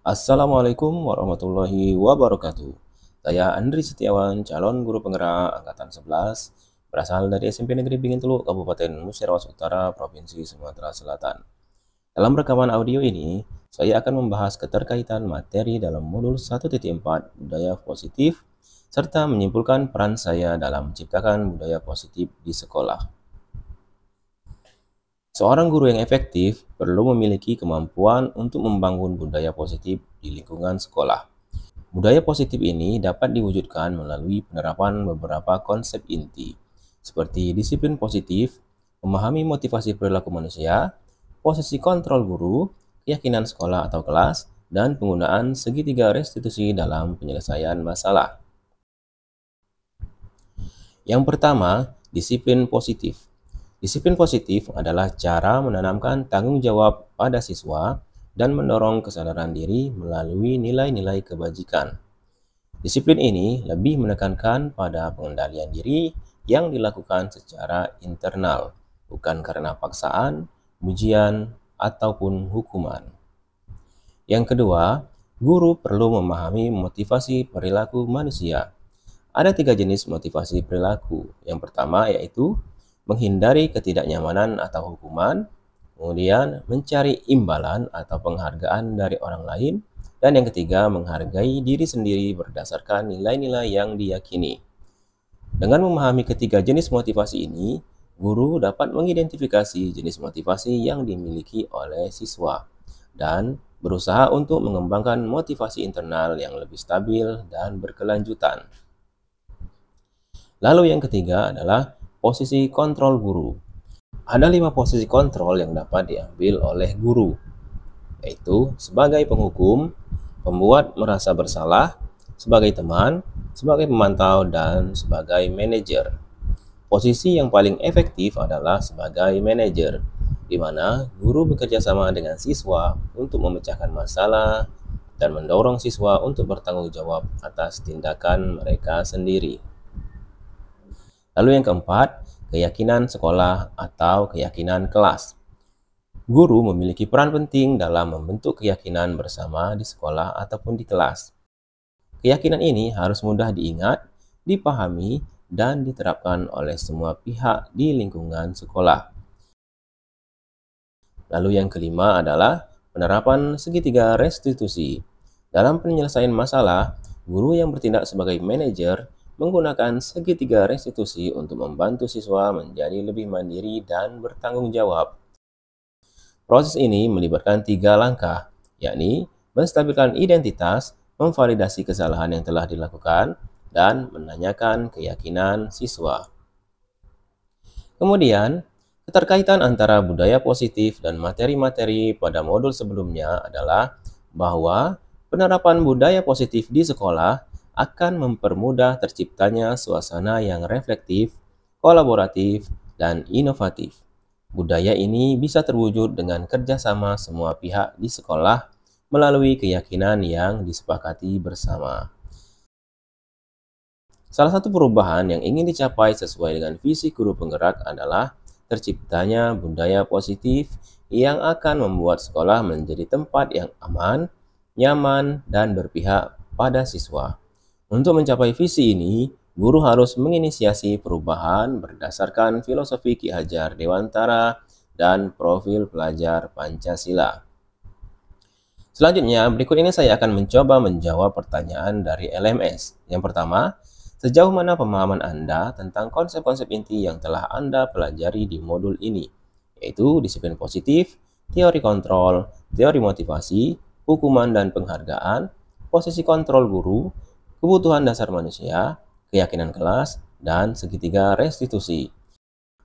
Assalamualaikum warahmatullahi wabarakatuh. Saya Andri Setiawan, calon guru penggerak Angkatan 11, berasal dari SMP Negeri Bingintulu, Kabupaten Musirawas Utara, Provinsi Sumatera Selatan. Dalam rekaman audio ini, saya akan membahas keterkaitan materi dalam modul 1.4 budaya positif, serta menyimpulkan peran saya dalam menciptakan budaya positif di sekolah. Seorang guru yang efektif perlu memiliki kemampuan untuk membangun budaya positif di lingkungan sekolah. Budaya positif ini dapat diwujudkan melalui penerapan beberapa konsep inti, seperti disiplin positif, memahami motivasi perilaku manusia, posisi kontrol guru, keyakinan sekolah atau kelas, dan penggunaan segitiga restitusi dalam penyelesaian masalah. Yang pertama, disiplin positif. Disiplin positif adalah cara menanamkan tanggung jawab pada siswa dan mendorong kesadaran diri melalui nilai-nilai kebajikan. Disiplin ini lebih menekankan pada pengendalian diri yang dilakukan secara internal, bukan karena paksaan, ujian, ataupun hukuman. Yang kedua, guru perlu memahami motivasi perilaku manusia. Ada 3 jenis motivasi perilaku. Yang pertama yaitu menghindari ketidaknyamanan atau hukuman, kemudian mencari imbalan atau penghargaan dari orang lain, dan yang ketiga menghargai diri sendiri berdasarkan nilai-nilai yang diyakini. Dengan memahami ketiga jenis motivasi ini, guru dapat mengidentifikasi jenis motivasi yang dimiliki oleh siswa dan berusaha untuk mengembangkan motivasi internal yang lebih stabil dan berkelanjutan. Lalu yang ketiga adalah posisi kontrol guru. Ada 5 posisi kontrol yang dapat diambil oleh guru, yaitu sebagai penghukum, pembuat merasa bersalah, sebagai teman, sebagai pemantau, dan sebagai manajer. Posisi yang paling efektif adalah sebagai manajer, di mana guru bekerja sama dengan siswa untuk memecahkan masalah dan mendorong siswa untuk bertanggung jawab atas tindakan mereka sendiri. Lalu yang keempat, keyakinan sekolah atau keyakinan kelas. Guru memiliki peran penting dalam membentuk keyakinan bersama di sekolah ataupun di kelas. Keyakinan ini harus mudah diingat, dipahami, dan diterapkan oleh semua pihak di lingkungan sekolah. Lalu yang kelima adalah penerapan segitiga restitusi. Dalam penyelesaian masalah, guru yang bertindak sebagai manajer menggunakan segitiga restitusi untuk membantu siswa menjadi lebih mandiri dan bertanggung jawab. Proses ini melibatkan 3 langkah, yakni menstabilkan identitas, memvalidasi kesalahan yang telah dilakukan, dan menanyakan keyakinan siswa. Kemudian, keterkaitan antara budaya positif dan materi-materi pada modul sebelumnya adalah bahwa penerapan budaya positif di sekolah akan mempermudah terciptanya suasana yang reflektif, kolaboratif, dan inovatif. Budaya ini bisa terwujud dengan kerjasama semua pihak di sekolah melalui keyakinan yang disepakati bersama. Salah satu perubahan yang ingin dicapai sesuai dengan visi guru penggerak adalah terciptanya budaya positif yang akan membuat sekolah menjadi tempat yang aman, nyaman, dan berpihak pada siswa. Untuk mencapai visi ini, guru harus menginisiasi perubahan berdasarkan filosofi Ki Hajar Dewantara dan profil pelajar Pancasila. Selanjutnya, berikut ini saya akan mencoba menjawab pertanyaan dari LMS. Yang pertama, sejauh mana pemahaman Anda tentang konsep-konsep inti yang telah Anda pelajari di modul ini, yaitu disiplin positif, teori kontrol, teori motivasi, hukuman dan penghargaan, posisi kontrol guru, kebutuhan dasar manusia, keyakinan kelas, dan segitiga restitusi.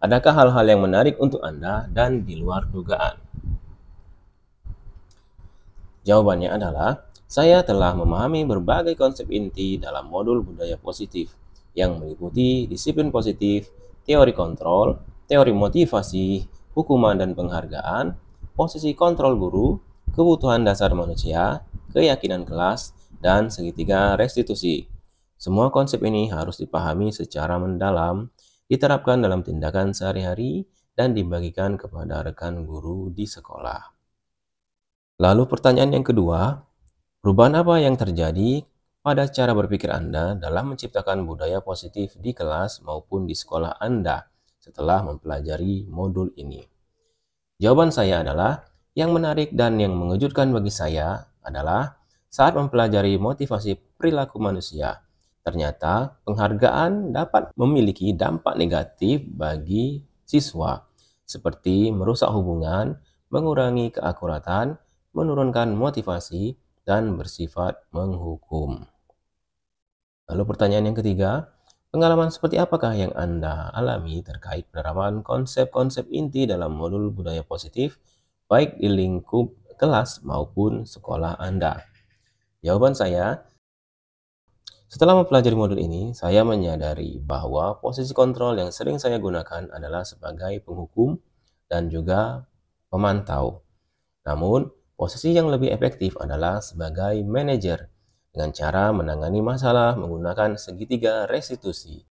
Adakah hal-hal yang menarik untuk Anda dan di luar dugaan? Jawabannya adalah, saya telah memahami berbagai konsep inti dalam modul budaya positif yang meliputi disiplin positif, teori kontrol, teori motivasi, hukuman dan penghargaan, posisi kontrol guru, kebutuhan dasar manusia, keyakinan kelas, dan segitiga restitusi. Semua konsep ini harus dipahami secara mendalam, diterapkan dalam tindakan sehari-hari, dan dibagikan kepada rekan guru di sekolah. Lalu pertanyaan yang kedua, Perubahan apa yang terjadi pada cara berpikir Anda dalam menciptakan budaya positif di kelas maupun di sekolah Anda setelah mempelajari modul ini? Jawaban saya adalah, yang menarik dan yang mengejutkan bagi saya adalah saat mempelajari motivasi perilaku manusia. Ternyata penghargaan dapat memiliki dampak negatif bagi siswa, seperti merusak hubungan, mengurangi keakuratan, menurunkan motivasi, dan bersifat menghukum. Lalu pertanyaan yang ketiga, pengalaman seperti apakah yang Anda alami terkait penerapan konsep-konsep inti dalam modul budaya positif, baik di lingkup kelas maupun sekolah Anda? Jawaban saya, setelah mempelajari modul ini, saya menyadari bahwa posisi kontrol yang sering saya gunakan adalah sebagai penghukum dan juga pemantau. Namun, posisi yang lebih efektif adalah sebagai manajer dengan cara menangani masalah menggunakan segitiga restitusi.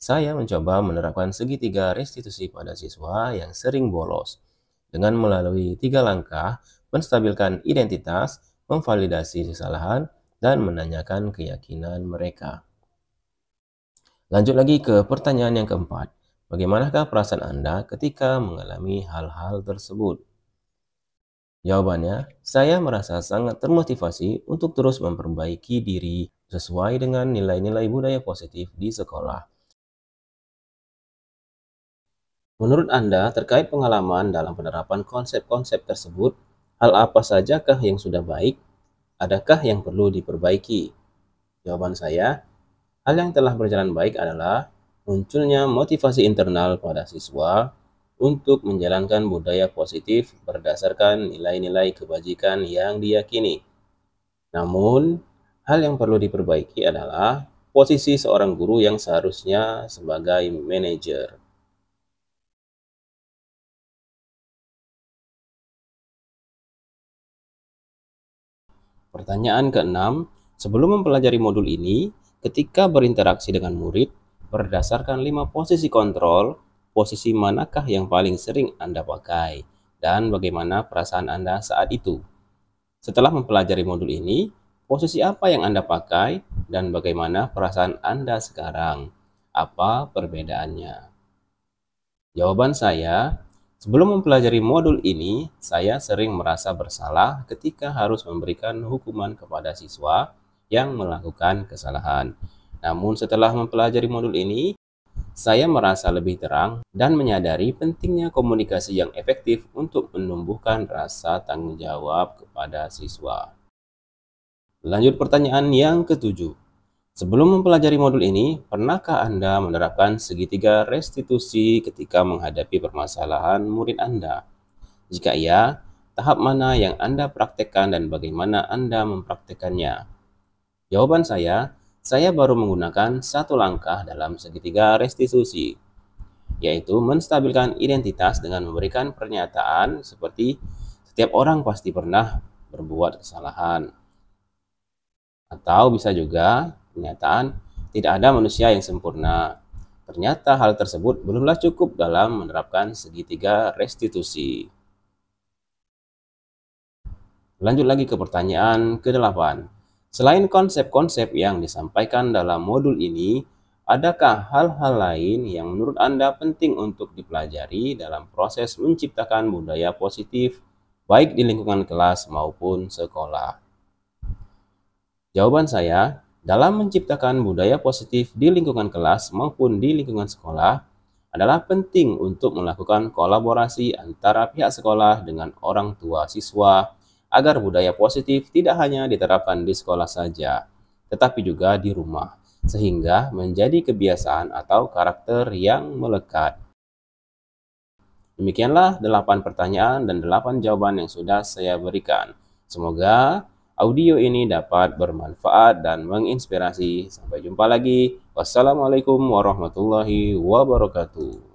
Saya mencoba menerapkan segitiga restitusi pada siswa yang sering bolos dengan melalui 3 langkah: menstabilkan identitas, memvalidasi kesalahan, dan menanyakan keyakinan mereka. Lanjut lagi ke pertanyaan yang keempat. Bagaimanakah perasaan Anda ketika mengalami hal-hal tersebut? Jawabannya, saya merasa sangat termotivasi untuk terus memperbaiki diri sesuai dengan nilai-nilai budaya positif di sekolah. Menurut Anda, terkait pengalaman dalam penerapan konsep-konsep tersebut, hal apa sajakah yang sudah baik? Adakah yang perlu diperbaiki? Jawaban saya, hal yang telah berjalan baik adalah munculnya motivasi internal pada siswa untuk menjalankan budaya positif berdasarkan nilai-nilai kebajikan yang diyakini. Namun, hal yang perlu diperbaiki adalah posisi seorang guru yang seharusnya sebagai manajer. Pertanyaan keenam, sebelum mempelajari modul ini, ketika berinteraksi dengan murid, berdasarkan 5 posisi kontrol, posisi manakah yang paling sering Anda pakai? Dan bagaimana perasaan Anda saat itu? Setelah mempelajari modul ini, posisi apa yang Anda pakai dan bagaimana perasaan Anda sekarang? Apa perbedaannya? Jawaban saya, sebelum mempelajari modul ini, saya sering merasa bersalah ketika harus memberikan hukuman kepada siswa yang melakukan kesalahan. Namun setelah mempelajari modul ini, saya merasa lebih terang dan menyadari pentingnya komunikasi yang efektif untuk menumbuhkan rasa tanggung jawab kepada siswa. Lanjut pertanyaan yang ketujuh. Sebelum mempelajari modul ini, pernahkah Anda menerapkan segitiga restitusi ketika menghadapi permasalahan murid Anda? Jika iya, tahap mana yang Anda praktekkan dan bagaimana Anda mempraktekannya? Jawaban saya baru menggunakan satu langkah dalam segitiga restitusi, yaitu menstabilkan identitas dengan memberikan pernyataan seperti setiap orang pasti pernah berbuat kesalahan. Atau bisa juga pernyataan tidak ada manusia yang sempurna. Ternyata hal tersebut belumlah cukup dalam menerapkan segitiga restitusi. Lanjut lagi ke pertanyaan ke-8. Selain konsep-konsep yang disampaikan dalam modul ini, adakah hal-hal lain yang menurut Anda penting untuk dipelajari dalam proses menciptakan budaya positif, baik di lingkungan kelas maupun sekolah? Jawaban saya, dalam menciptakan budaya positif di lingkungan kelas maupun di lingkungan sekolah adalah penting untuk melakukan kolaborasi antara pihak sekolah dengan orang tua siswa agar budaya positif tidak hanya diterapkan di sekolah saja, tetapi juga di rumah, sehingga menjadi kebiasaan atau karakter yang melekat. Demikianlah 8 pertanyaan dan 8 jawaban yang sudah saya berikan. Semoga audio ini dapat bermanfaat dan menginspirasi. Sampai jumpa lagi. Wassalamualaikum warahmatullahi wabarakatuh.